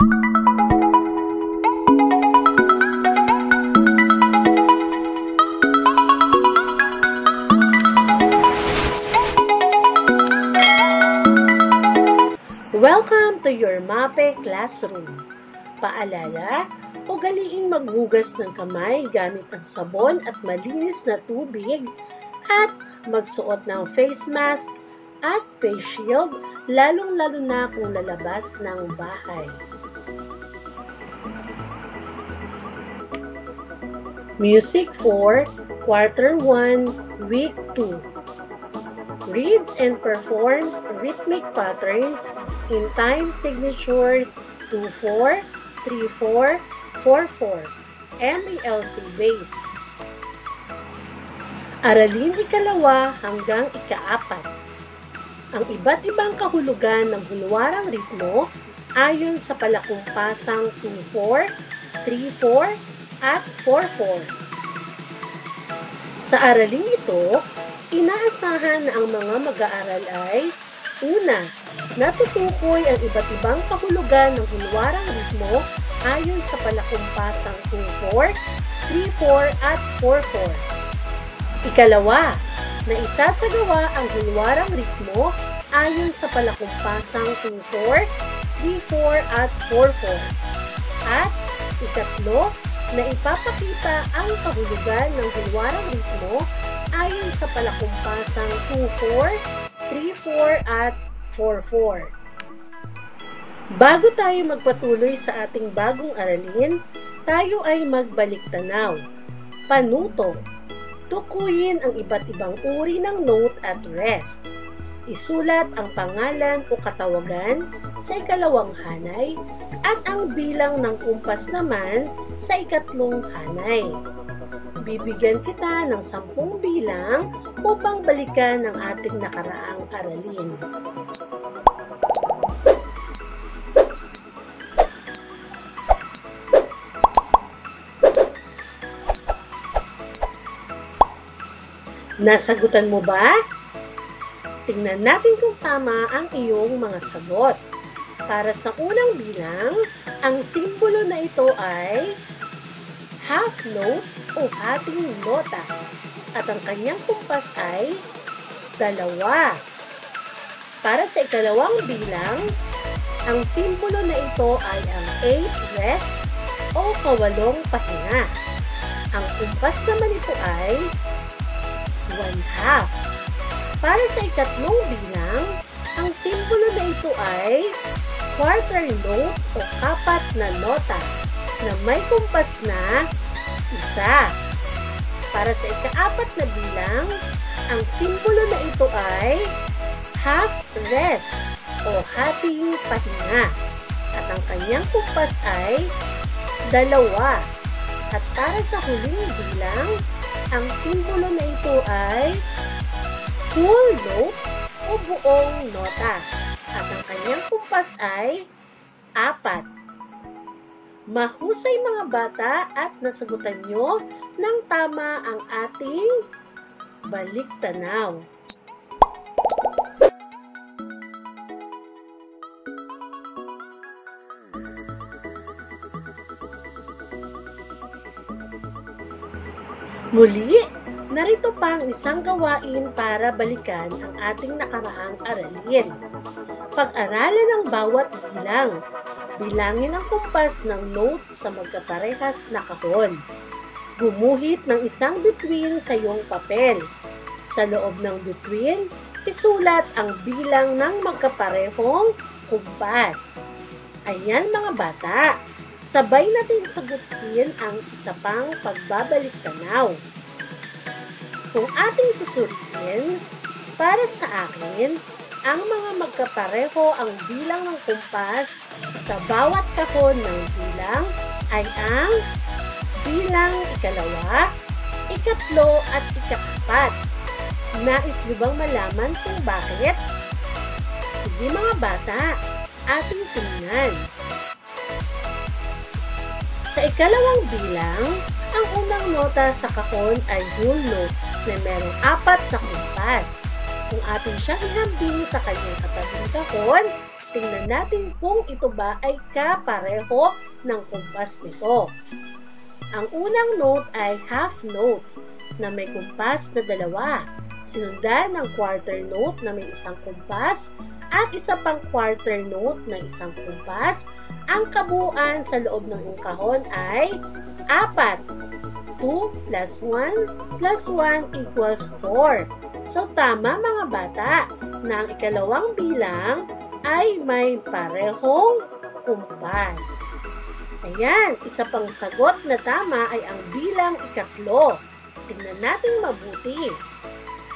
Welcome to your MAPE classroom. Paalala, ugaliing maghugas ng kamay gamit ang sabon at malinis na tubig at magsuot ng face mask at face shield, lalong-lalo na kung lalabas ng bahay. Music for Quarter 1, Week 2. Reads and performs rhythmic patterns in time signatures 2-4, 3-4, 4-4, MELC based. Aralin ikalawa hanggang ika-4. Ang iba't ibang kahulugan ng hulwarang ritmo ayon sa palakumpasang 2-4, 3-4, at 4-4. Sa araling ito, inaasahan na ang mga mag-aaral ay una, natutukoy ang iba't ibang kahulugan ng hulwarang ritmo ayon sa palakumpasang 2-4, 3-4 at 4-4. Ikalawa, na isasagawa ang hulwarang ritmo ayon sa palakumpasang 2-4, 3-4 at 4-4. At ikatlo, na ipapakita ang kahulugan ng hulwarang ritmo ayon sa palakumpasang 2-4, 3-4 at 4-4. Bago tayo magpatuloy sa ating bagong aralin, tayo ay magbalik-tanaw. Panuto. Tukuyin ang iba't ibang uri ng note at rest. Isulat ang pangalan o katawagan sa ikalawang hanay at ang bilang ng kumpas naman sa ikatlong hanay. Bibigyan kita ng 10 bilang upang balikan ang ating nakaraang aralin. Nasagutan mo ba? Tingnan natin kung tama ang iyong mga sagot. Para sa unang bilang, ang simbolo na ito ay half note o hating nota at ang kanyang kumpas ay 2. Para sa ikalawang bilang, ang simbolo na ito ay ang 8 rest o kawalong pahinga. Ang kumpas naman ito ay 1/2. Para sa ikatlong bilang, ang simbolo na ito ay quarter note o kapat na nota na may kumpas na 1. Para sa ika-4 na bilang, ang simbolo na ito ay half rest o hating pahinga at ang kanyang kumpas ay 2. At para sa huling bilang, ang simbolo na ito ay full note o buong nota at ang kanyang kumpas ay 4. Mahusay mga bata at nasagutan nyo ng tama ang ating balik-tanaw. Muli, narito pa ang isang gawain para balikan ang ating nakaraang aralin. Pag-aralan ang bawat bilang. Bilangin ang kumpas ng note sa magkaparehas na kahon. Gumuhit ng isang bituin sa iyong papel. Sa loob ng bituin, isulat ang bilang ng magkaparehong kumpas. Ayan mga bata, sabay natin sagutin ang isa pang pagbabalik-tanaw. Kung ating susuriin, para sa akin, ang mga magkapareho ang bilang ng kumpas sa bawat kahon ng bilang ay ang bilang 2, 3, at 4. Nais niyo bang malaman kung bakit? Sige mga bata, ating tingnan. Sa ikalawang bilang, ang unang nota sa kahon ay whole note na merong 4 na kumpas. Kung atin siyang ihambing sa kanyang katabing kahon, tingnan natin kung ito ba ay kapareho ng kumpas nito. Ang unang note ay half note na may kumpas na dalawa. Sinundan ng quarter note na may isang kumpas at isa pang quarter note na isang kumpas. Ang kabuuan sa loob ng kahon ay 4. 2 plus 1 plus 1 equals 4. So, tama mga bata na ang ikalawang bilang ay may parehong kumpas. Ayan, isa pang sagot na tama ay ang bilang ikatlo. Tingnan natin mabuti.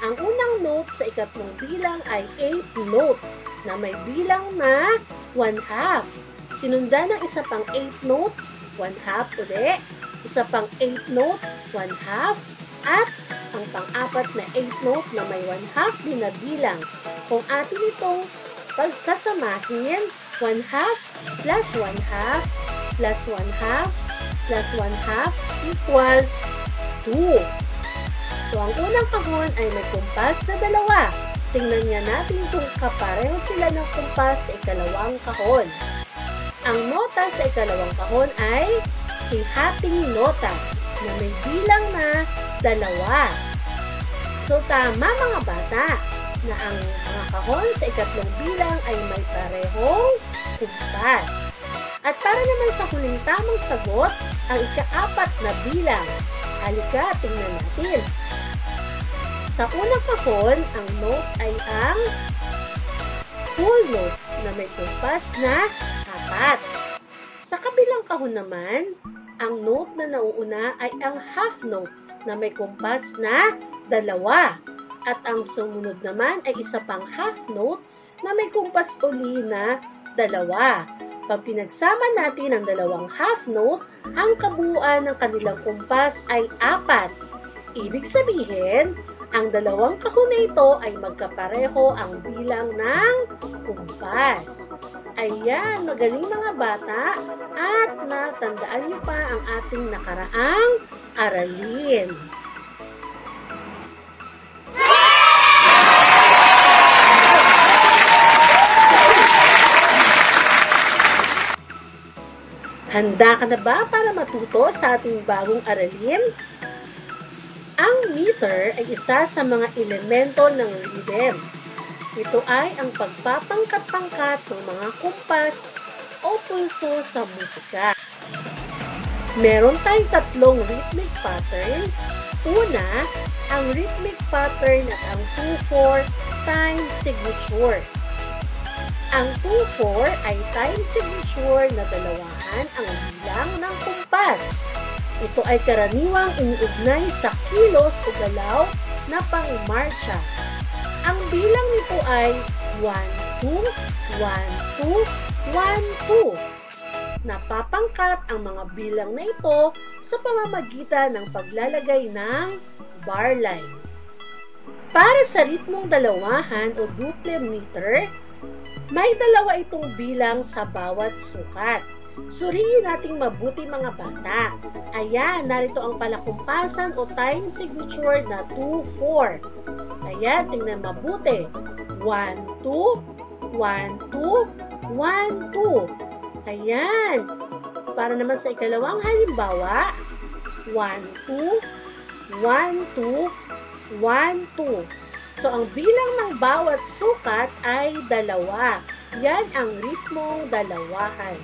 Ang unang note sa ikatlong bilang ay 8th note na may bilang na 1/2. Sinundan ng isa pang 8th note, 1/2 ulit. Isa pang 8th note, 1/2. At ang pang-apat na 8th note na may 1/2 din na bilang. Kung atin itong pagsasamahin, 1/2 plus 1/2 plus 1/2 plus 1/2 equals 2. So, ang unang kahon ay may kumpas na dalawa. Tingnan niya natin kung kapareho sila ng kumpas sa ikalawang kahon. Ang nota sa ikalawang kahon ay si hating nota na may bilang na 2. So, tama mga bata na ang mga kahon sa ikatlong bilang ay may parehong kumpas. At para naman sa huling tamang sagot, ang ika-4 na bilang. Halika, tingnan natin. Sa unang kahon, ang note ay ang full note na may kumpas na 4. Sa kabilang kahon naman, ang note na nauuna ay ang half note na may kumpas na 2. At ang sumunod naman ay isa pang half note na may kumpas uli na 2. Pag pinagsama natin ang dalawang half note, ang kabuuan ng kanilang kumpas ay 4. Ibig sabihin, ang dalawang kahon na ito ay magkapareho ang bilang ng kumpas. Ayan, magaling mga bata at natandaan niyo pa ang ating nakaraang aralin. Handa ka na ba para matuto sa ating bagong aralin? Ang meter ay isa sa mga elemento ng rhythm. Ito ay ang pagpapangkat-pangkat ng mga kumpas o pulso sa musika. Meron tayong 3 rhythmic pattern. Una, ang rhythmic pattern at ang 2/4 time signature. Ang 2/4 ay time signature na dalawahan ang bilang ng kumpas. Ito ay karaniwang iniugnay sa kilos o galaw na pangmarcha. Ang bilang nito ay 1-2, 1-2, 1-2. Napapangkat ang mga bilang na ito sa pamamagitan ng paglalagay ng bar line. Para sa ritmong dalawahan o duple meter, may dalawa itong bilang sa bawat sukat. Suriin nating mabuti mga bata. Ayan, narito ang palakumpasan o time signature na 2-4. Ayan, tingnan mabuti. 1-2, 1-2, 1-2. Ayan. Para naman sa ikalawang halimbawa, 1-2, 1-2, 1-2. So, ang bilang ng bawat sukat ay 2. Yan ang ritmong dalawahan.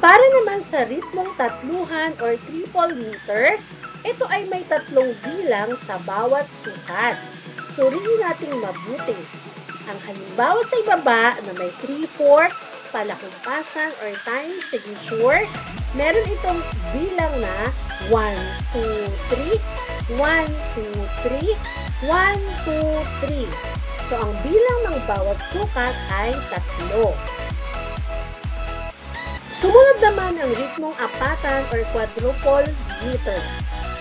Para naman sa ritmong tatluhan or triple meter, ito ay may 3 bilang sa bawat sukat. Suriin nating mabuti. Ang halimbawa sa ibaba na may 3/4 palakumpasan or time signature, meron itong bilang na 1, 2, 3, 1, 2, 3, 1, 2, 3. So, ang bilang ng bawat sukat ay 3. Sumunod naman ang ritmong apatan or quadruple meter.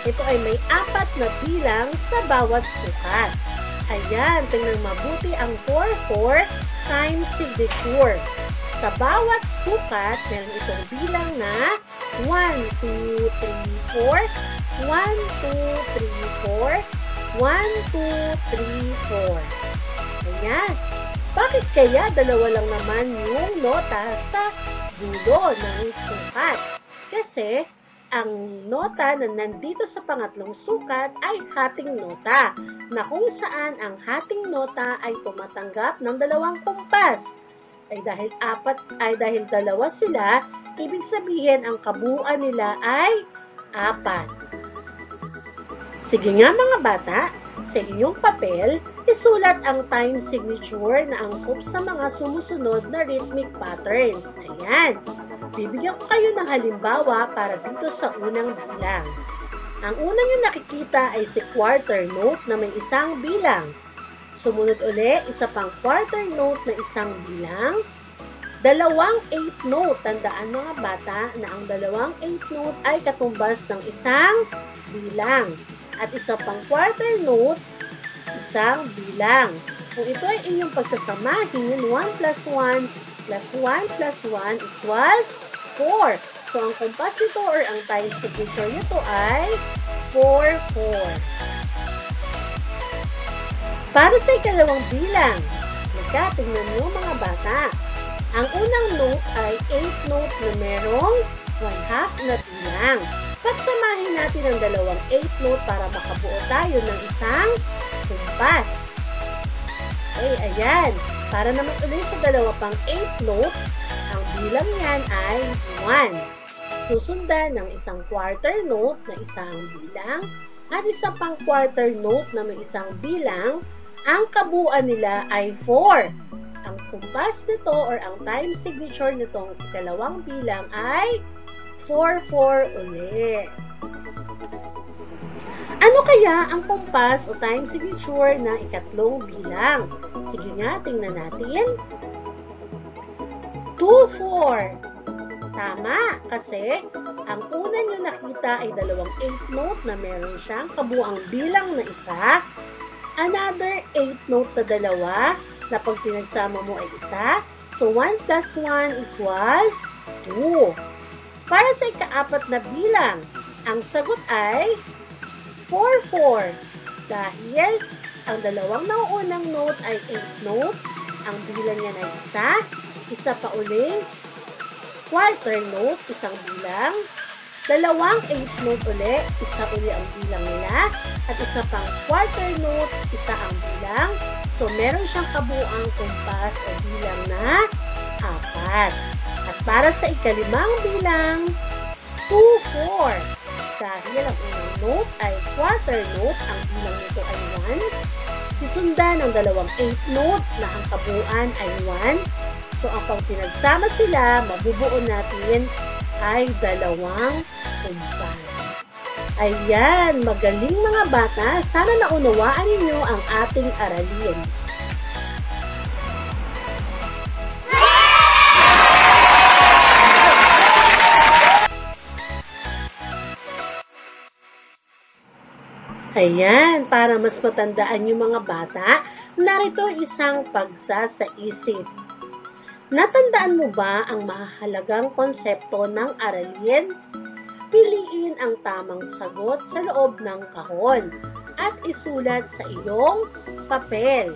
Ito ay may 4 na bilang sa bawat sukat. Ayan, tingnan mabuti ang 4/4 time signature. Sa bawat sukat, meron itong bilang na 1, 2, 3, 4, 1, 2, 3, 4, 1, 2, 3, 4. Ayan. Bakit kaya dalawa lang naman yung nota sa dulo ng sukat? Kasi ang nota na nandito sa pangatlong sukat ay hating nota, na kung saan ang hating nota ay tumatanggap ng dalawang kumpas. Ay dahil dalawa sila, ibig sabihin ang kabuuan nila ay 4. Sige nga mga bata, sa inyong papel, isulat ang time signature na angkop sa mga sumusunod na rhythmic patterns. Ayan. Bibigyan ko kayo ng halimbawa para dito sa unang bilang. Ang una nyo nakikita ay si quarter note na may isang bilang. Sumunod uli, isa pang quarter note na isang bilang. Dalawang 8th note. Tandaan mga bata na ang dalawang 8th note ay katumbas ng isang bilang. At isa pang quarter note, isang bilang. Kung ito ay inyong pagsasamahin, 1 plus 1 plus 1 plus 1 equals 4. So, ang kumpas nito or ang time signature nito ay 4, 4. Para sa ikalawang bilang, tingnan nyo mga bata. Ang unang note ay 8th note na merong 1/2 na bilang. Pagsamahin natin ang dalawang 8th note para makabuo tayo ng isang kumpas. Okay, ayan. Para naman ulit sa dalawa pang 8th note, ang bilang yan ay 1. Susundan ng isang quarter note na isang bilang at isa pang quarter note na may isang bilang. Ang kabuuan nila ay 4. Ang kumpas nito or ang time signature nitong ikalawang bilang ay 4, 4 ulit. Ano kaya ang kumpas o time signature na ikatlong bilang? Sige nga, tingnan natin. 2, 4. Tama, kasi ang una nyo nakita ay dalawang 8th note na meron siyang kabuang bilang na isa. Another 8th note na dalawa na pag pinagsama mo ay isa. So, 1 plus 1 equals 2. Para sa ika-4 na bilang, ang sagot ay 4, 4. Dahil ang dalawang nauunang note ay 8th note, ang bilang niya ay isa pa uling quarter note, isang bilang, dalawang 8th note uli, isa uli ang bilang nila, at isa pang quarter note, isa ang bilang. So, meron siyang kabuang kumpas o bilang na 4. At para sa ikalimang bilang, 2, 4. Dahil ang unang note ay quarter note, ang bilang nito ay 1. Sisundan ang dalawang 8th note na ang kabuuan ay 1. So, ang pag pinagsama sila, mabubuo natin ay dalawang kumpas. Ayan, magaling mga bata. Sana naunawaan ninyo ang ating aralin. Ayan, para mas matandaan yung mga bata, narito isang pagsasaisip. Natandaan mo ba ang mahalagang konsepto ng aralin? Piliin ang tamang sagot sa loob ng kahon at isulat sa iyong papel.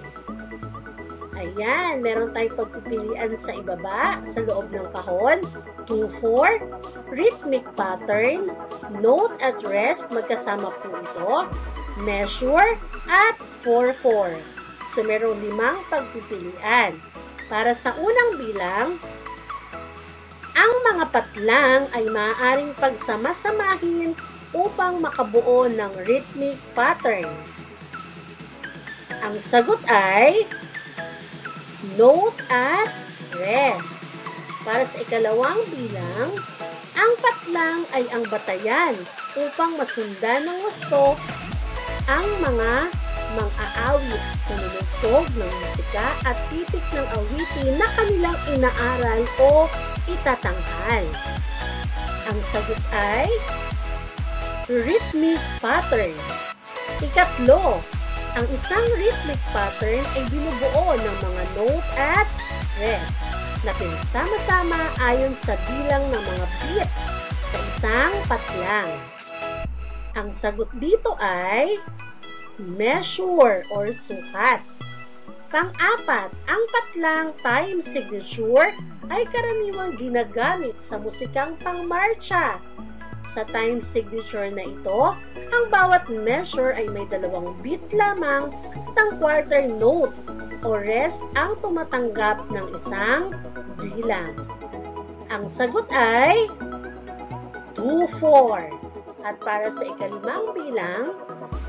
Ayan, meron tayong pagpipilian sa ibaba, sa loob ng kahon. 2, 4, rhythmic pattern, note at rest, magkasama po ito, measure, at 4, 4. So, merong 5 pagpipilian. Para sa unang bilang, ang mga patlang ay maaaring pagsama-samahin upang makabuo ng rhythmic pattern. Ang sagot ay note at rest. Para sa ikalawang bilang, ang patlang ay ang batayan upang masundan ng gusto ang mga mang-aawit, nanunugtog ng musika at titik ng awitin na kanilang inaaral o itatanghal. Ang sagot ay rhythmic pattern. Ikatlo, ang isang rhythmic pattern ay binubuo ng mga note at rest na pinagsama-sama ayon sa bilang ng mga beat sa isang patlang. Ang sagot dito ay measure or sukat. Pang-apat, ang patlang time signature ay karaniwang ginagamit sa musikang pangmarcha. Sa time signature na ito, ang bawat measure ay may 2 beat lamang at ang quarter note o rest ang tumatanggap ng isang bilang. Ang sagot ay 2-4. At para sa ikalimang bilang,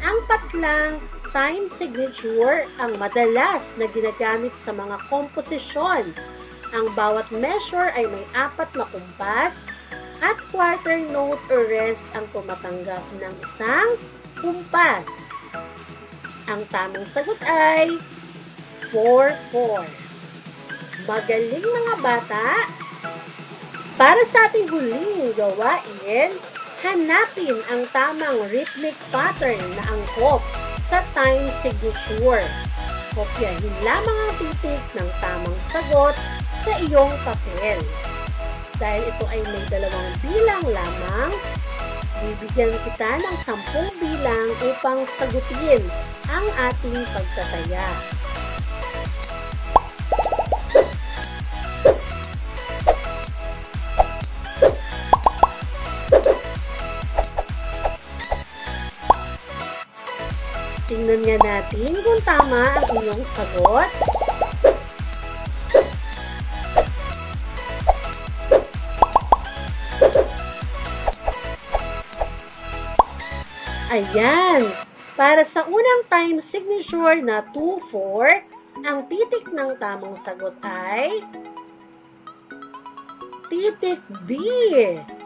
ang patlang time signature ang madalas na ginagamit sa mga komposisyon. Ang bawat measure ay may 4 na kumpas at quarter note or rest ang tumatanggap ng isang kumpas. Ang tamang sagot ay 4-4. Magaling mga bata! Para sa ating huling gawain, hanapin ang tamang rhythmic pattern na angkop sa time signature. Kopyahin lamang ang titik ng tamang sagot sa iyong papel. Dahil ito ay may 2 bilang lamang, bibigyan kita ng 10 bilang upang sagutin ang ating pagtataya. Tingnan nga natin kung tama ang iyong sagot. Ayan! Para sa unang time signature na 2-4, ang titik ng tamang sagot ay titik B.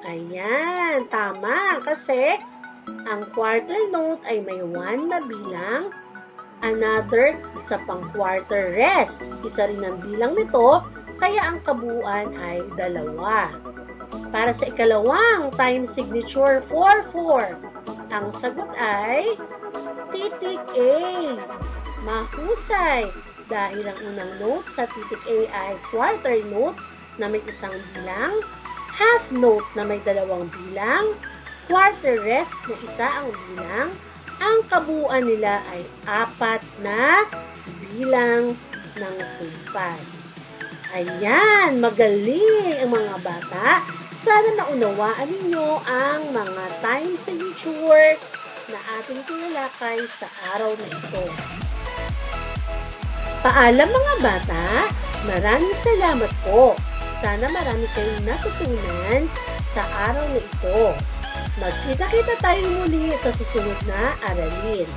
Ayan! Tama! Kasi ang quarter note ay may 1 na bilang, another, isa pang quarter rest. Isa rin ang bilang nito, kaya ang kabuuan ay 2. Para sa ikalawang time signature 4-4, ang sagot ay titik A. Mahusay dahil ang unang note sa titik A ay quarter note na may 1 bilang, half note na may 2 bilang, quarter rest na 1 ang bilang, ang kabuuan nila ay 4 na bilang ng kumpas. Ayan, magaling ang mga bata. Sana naunawaan ninyo ang mga time signature na ating tinalakay sa araw na ito. Paalam mga bata, maraming salamat po. Sana marami kayong natutunan sa araw na ito. Magkita-kita tayo muli sa susunod na aralin.